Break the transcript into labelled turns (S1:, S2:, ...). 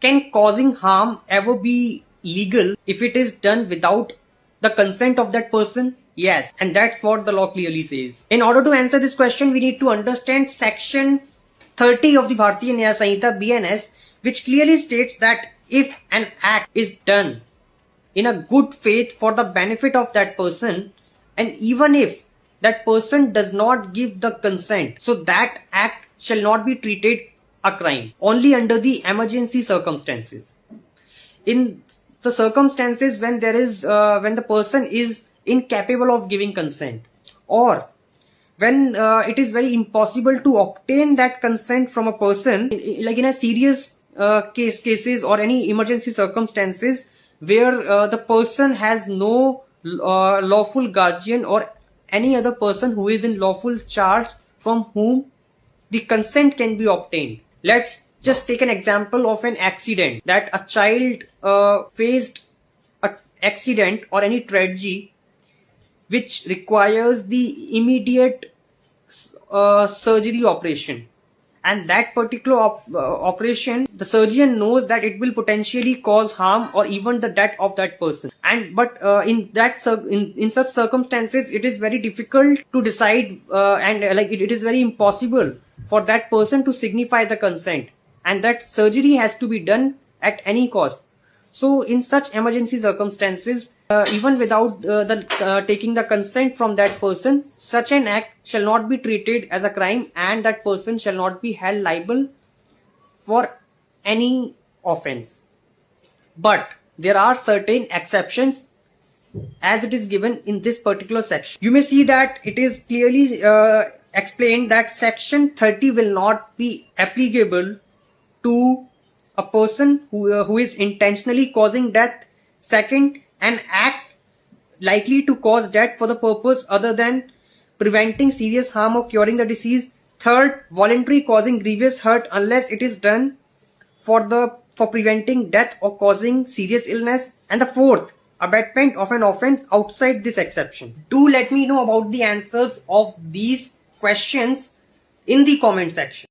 S1: Can causing harm ever be legal if it is done without the consent of that person? Yes, and that's what the law clearly says. In order to answer this question, we need to understand section 30 of the Bharatiya Nyaya Sanhita BNS, which clearly states that if an act is done in a good faith for the benefit of that person, and even if that person does not give the consent, so that act shall not be treated a crime, only under the emergency circumstances. In the circumstances when when the person is incapable of giving consent, or when it is very impossible to obtain that consent from a person, like in a serious cases or any emergency circumstances where the person has no lawful guardian or any other person who is in lawful charge from whom the consent can be obtained. Let's just take an example of an accident, that a child faced an accident or any tragedy which requires the immediate surgery operation, and that particular operation, the surgeon knows that it will potentially cause harm or even the death of that person, but in such circumstances it is very difficult to decide, it is very impossible for that person to signify the consent, and that surgery has to be done at any cost. So in such emergency circumstances, even without taking the consent from that person, such an act shall not be treated as a crime, and that person shall not be held liable for any offense. But there are certain exceptions as it is given in this particular section. You may see that it is clearly explained that section 30 will not be applicable to a person who is intentionally causing death. Second, an act likely to cause death for the purpose other than preventing serious harm or curing the disease. Third, voluntary causing grievous hurt unless it is done for preventing death or causing serious illness. And the fourth, abatement of an offense outside this exception. Do let me know about the answers of these questions in the comment section.